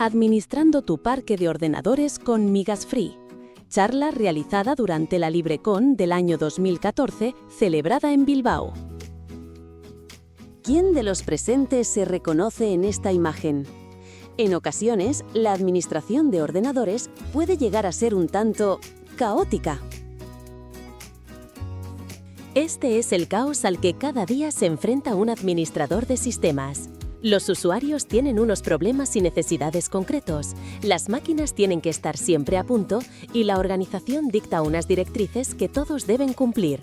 Administrando tu parque de ordenadores con Migas Free. Charla realizada durante la LibreCon del año 2014, celebrada en Bilbao. ¿Quién de los presentes se reconoce en esta imagen? En ocasiones, la administración de ordenadores puede llegar a ser un tanto caótica. Este es el caos al que cada día se enfrenta un administrador de sistemas. Los usuarios tienen unos problemas y necesidades concretos, las máquinas tienen que estar siempre a punto y la organización dicta unas directrices que todos deben cumplir.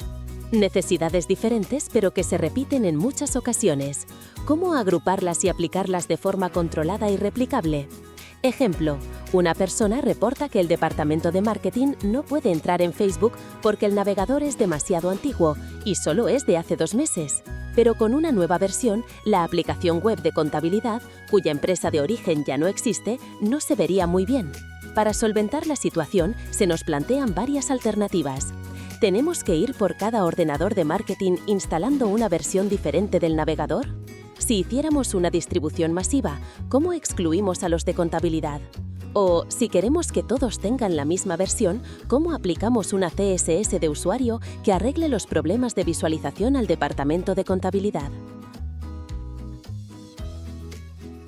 Necesidades diferentes pero que se repiten en muchas ocasiones. ¿Cómo agruparlas y aplicarlas de forma controlada y replicable? Ejemplo, una persona reporta que el departamento de marketing no puede entrar en Facebook porque el navegador es demasiado antiguo y solo es de hace 2 meses. Pero con una nueva versión, la aplicación web de contabilidad, cuya empresa de origen ya no existe, no se vería muy bien. Para solventar la situación, se nos plantean varias alternativas. ¿Tenemos que ir por cada ordenador de marketing instalando una versión diferente del navegador? Si hiciéramos una distribución masiva, ¿cómo excluimos a los de contabilidad? O, si queremos que todos tengan la misma versión, ¿cómo aplicamos una CSS de usuario que arregle los problemas de visualización al departamento de contabilidad?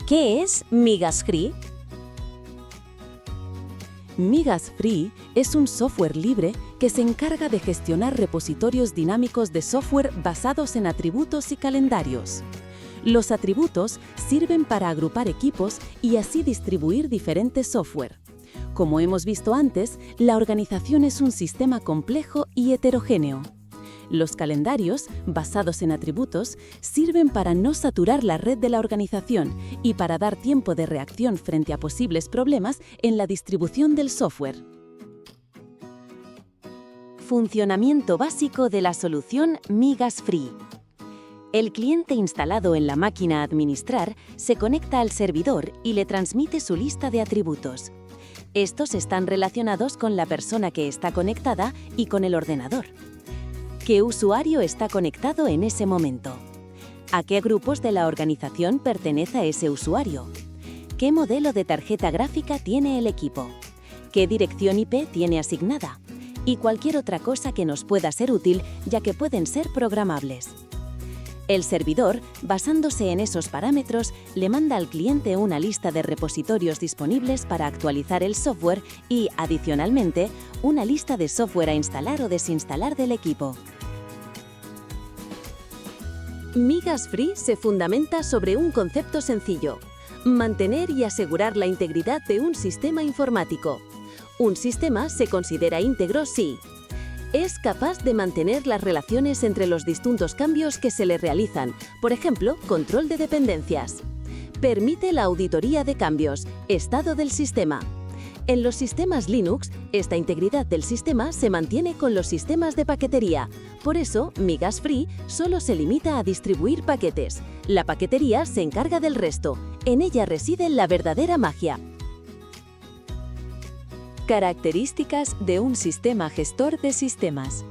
¿Qué es Migas Free? Migas Free es un software libre que se encarga de gestionar repositorios dinámicos de software basados en atributos y calendarios. Los atributos sirven para agrupar equipos y así distribuir diferentes software. Como hemos visto antes, la organización es un sistema complejo y heterogéneo. Los calendarios, basados en atributos, sirven para no saturar la red de la organización y para dar tiempo de reacción frente a posibles problemas en la distribución del software. Funcionamiento básico de la solución Migas Free. El cliente instalado en la máquina a administrar se conecta al servidor y le transmite su lista de atributos. Estos están relacionados con la persona que está conectada y con el ordenador. ¿Qué usuario está conectado en ese momento? ¿A qué grupos de la organización pertenece ese usuario? ¿Qué modelo de tarjeta gráfica tiene el equipo? ¿Qué dirección IP tiene asignada? Y cualquier otra cosa que nos pueda ser útil, ya que pueden ser programables. El servidor, basándose en esos parámetros, le manda al cliente una lista de repositorios disponibles para actualizar el software y, adicionalmente, una lista de software a instalar o desinstalar del equipo. Migas Free se fundamenta sobre un concepto sencillo: mantener y asegurar la integridad de un sistema informático. Un sistema se considera íntegro si es capaz de mantener las relaciones entre los distintos cambios que se le realizan, por ejemplo, control de dependencias. Permite la auditoría de cambios, estado del sistema. En los sistemas Linux, esta integridad del sistema se mantiene con los sistemas de paquetería. Por eso, Migas Free solo se limita a distribuir paquetes. La paquetería se encarga del resto. En ella reside la verdadera magia. Características de un sistema gestor de sistemas.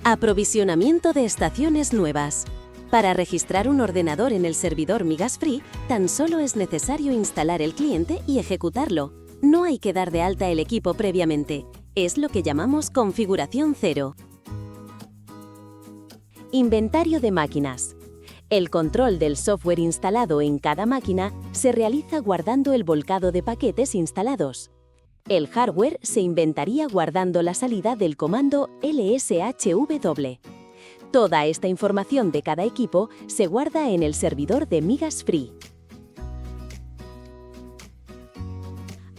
Aprovisionamiento de estaciones nuevas. Para registrar un ordenador en el servidor Migas Free, tan solo es necesario instalar el cliente y ejecutarlo. No hay que dar de alta el equipo previamente. Es lo que llamamos configuración cero. Inventario de máquinas. El control del software instalado en cada máquina se realiza guardando el volcado de paquetes instalados. El hardware se inventaría guardando la salida del comando lshw. Toda esta información de cada equipo se guarda en el servidor de Migas Free.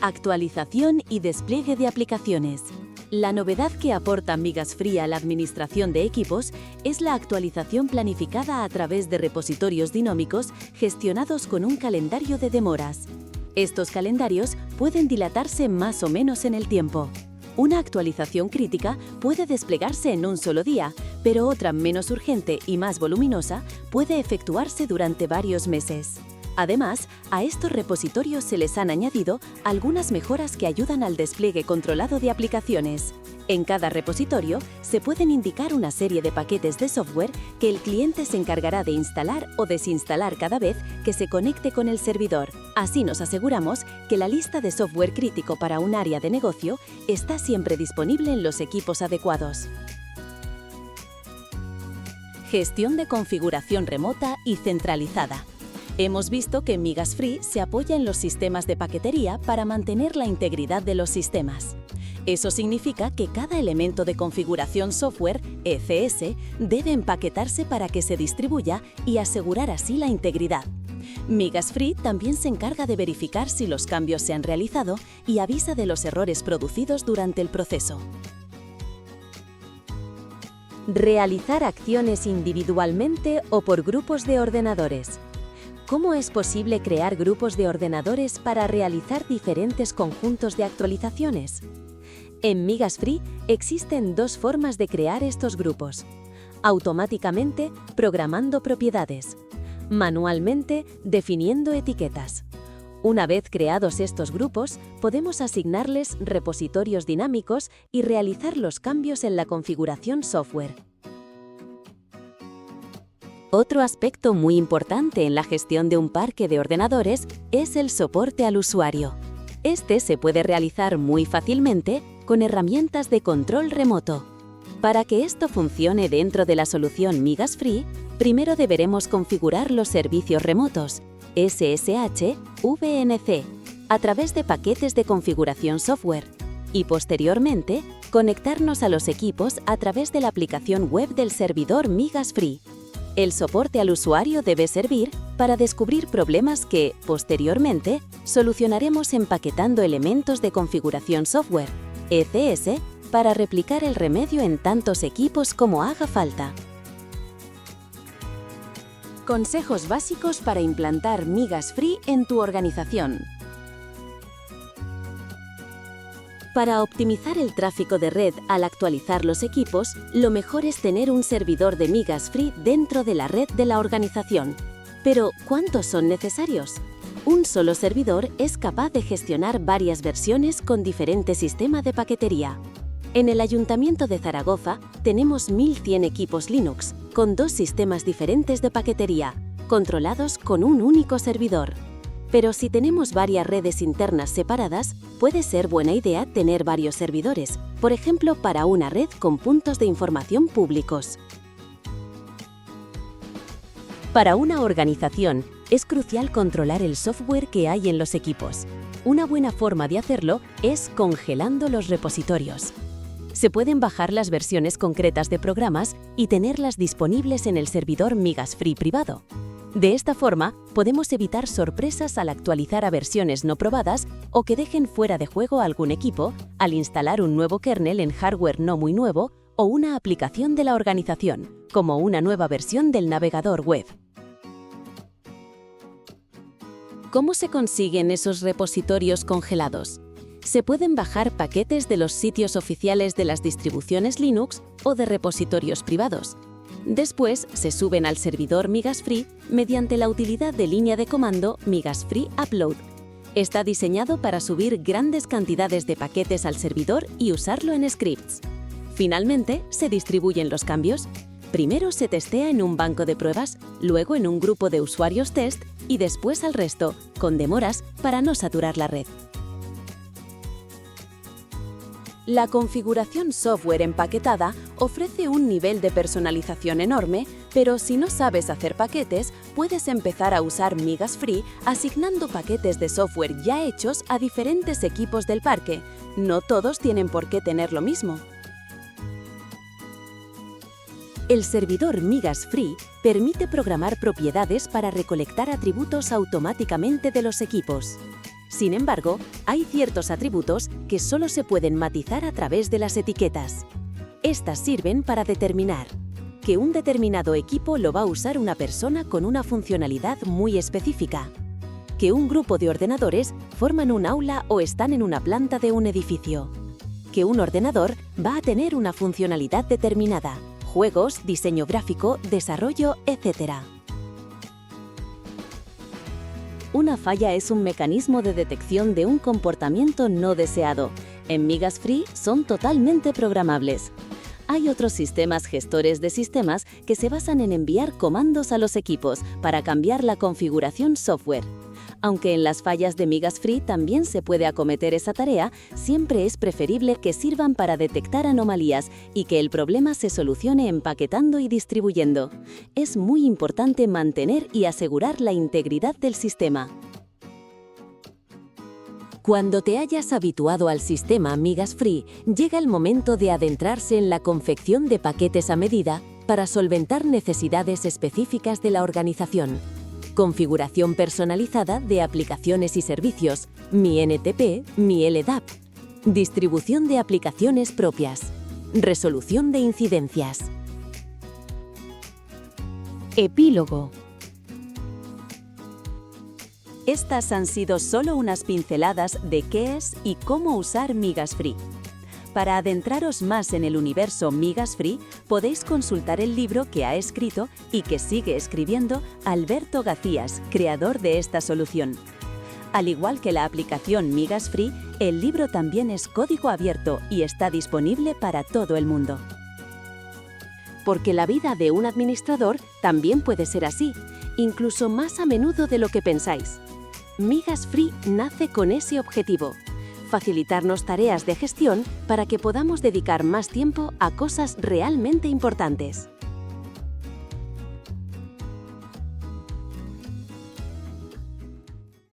Actualización y despliegue de aplicaciones. La novedad que aporta Migas Free a la administración de equipos es la actualización planificada a través de repositorios dinámicos gestionados con un calendario de demoras. Estos calendarios pueden dilatarse más o menos en el tiempo. Una actualización crítica puede desplegarse en un solo día, pero otra menos urgente y más voluminosa puede efectuarse durante varios meses. Además, a estos repositorios se les han añadido algunas mejoras que ayudan al despliegue controlado de aplicaciones. En cada repositorio se pueden indicar una serie de paquetes de software que el cliente se encargará de instalar o desinstalar cada vez que se conecte con el servidor. Así nos aseguramos que la lista de software crítico para un área de negocio está siempre disponible en los equipos adecuados. Gestión de configuración remota y centralizada. Hemos visto que Migas Free se apoya en los sistemas de paquetería para mantener la integridad de los sistemas. Eso significa que cada elemento de configuración software, ECS, debe empaquetarse para que se distribuya y asegurar así la integridad. Migas Free también se encarga de verificar si los cambios se han realizado y avisa de los errores producidos durante el proceso. Realizar acciones individualmente o por grupos de ordenadores. ¿Cómo es posible crear grupos de ordenadores para realizar diferentes conjuntos de actualizaciones? En Migas Free existen dos formas de crear estos grupos: automáticamente, programando propiedades; manualmente, definiendo etiquetas. Una vez creados estos grupos, podemos asignarles repositorios dinámicos y realizar los cambios en la configuración software. Otro aspecto muy importante en la gestión de un parque de ordenadores es el soporte al usuario. Este se puede realizar muy fácilmente con herramientas de control remoto. Para que esto funcione dentro de la solución Migas Free, primero deberemos configurar los servicios remotos, SSH, VNC, a través de paquetes de configuración software, y posteriormente conectarnos a los equipos a través de la aplicación web del servidor Migas Free. El soporte al usuario debe servir para descubrir problemas que, posteriormente, solucionaremos empaquetando elementos de configuración software, ECS, para replicar el remedio en tantos equipos como haga falta. Consejos básicos para implantar Migas Free en tu organización. Para optimizar el tráfico de red al actualizar los equipos, lo mejor es tener un servidor de Migas Free dentro de la red de la organización. Pero, ¿cuántos son necesarios? Un solo servidor es capaz de gestionar varias versiones con diferente sistema de paquetería. En el Ayuntamiento de Zaragoza tenemos 1100 equipos Linux, con dos sistemas diferentes de paquetería, controlados con un único servidor. Pero si tenemos varias redes internas separadas, puede ser buena idea tener varios servidores, por ejemplo para una red con puntos de información públicos. Para una organización, es crucial controlar el software que hay en los equipos. Una buena forma de hacerlo es congelando los repositorios. Se pueden bajar las versiones concretas de programas y tenerlas disponibles en el servidor Migas Free privado. De esta forma, podemos evitar sorpresas al actualizar a versiones no probadas o que dejen fuera de juego algún equipo al instalar un nuevo kernel en hardware no muy nuevo o una aplicación de la organización, como una nueva versión del navegador web. ¿Cómo se consiguen esos repositorios congelados? Se pueden bajar paquetes de los sitios oficiales de las distribuciones Linux o de repositorios privados. Después se suben al servidor Migas Free mediante la utilidad de línea de comando Migas Free Upload. Está diseñado para subir grandes cantidades de paquetes al servidor y usarlo en scripts. Finalmente, se distribuyen los cambios. Primero se testea en un banco de pruebas, luego en un grupo de usuarios test y después al resto, con demoras para no saturar la red. La configuración software empaquetada ofrece un nivel de personalización enorme, pero si no sabes hacer paquetes, puedes empezar a usar Migas Free asignando paquetes de software ya hechos a diferentes equipos del parque. No todos tienen por qué tener lo mismo. El servidor Migas Free permite programar propiedades para recolectar atributos automáticamente de los equipos. Sin embargo, hay ciertos atributos que solo se pueden matizar a través de las etiquetas. Estas sirven para determinar que un determinado equipo lo va a usar una persona con una funcionalidad muy específica, que un grupo de ordenadores forman un aula o están en una planta de un edificio, que un ordenador va a tener una funcionalidad determinada, juegos, diseño gráfico, desarrollo, etc. Una falla es un mecanismo de detección de un comportamiento no deseado. En Migas Free son totalmente programables. Hay otros sistemas gestores de sistemas que se basan en enviar comandos a los equipos para cambiar la configuración software. Aunque en las fallas de Migas Free también se puede acometer esa tarea, siempre es preferible que sirvan para detectar anomalías y que el problema se solucione empaquetando y distribuyendo. Es muy importante mantener y asegurar la integridad del sistema. Cuando te hayas habituado al sistema Migas Free, llega el momento de adentrarse en la confección de paquetes a medida para solventar necesidades específicas de la organización. Configuración personalizada de aplicaciones y servicios, MiNTP, MiLDAP. Distribución de aplicaciones propias. Resolución de incidencias. Epílogo. Estas han sido solo unas pinceladas de qué es y cómo usar Migas Free. Para adentraros más en el universo Migas Free, podéis consultar el libro que ha escrito y que sigue escribiendo Alberto Gacías, creador de esta solución. Al igual que la aplicación Migas Free, el libro también es código abierto y está disponible para todo el mundo. Porque la vida de un administrador también puede ser así, incluso más a menudo de lo que pensáis. Migas Free nace con ese objetivo: facilitarnos tareas de gestión para que podamos dedicar más tiempo a cosas realmente importantes.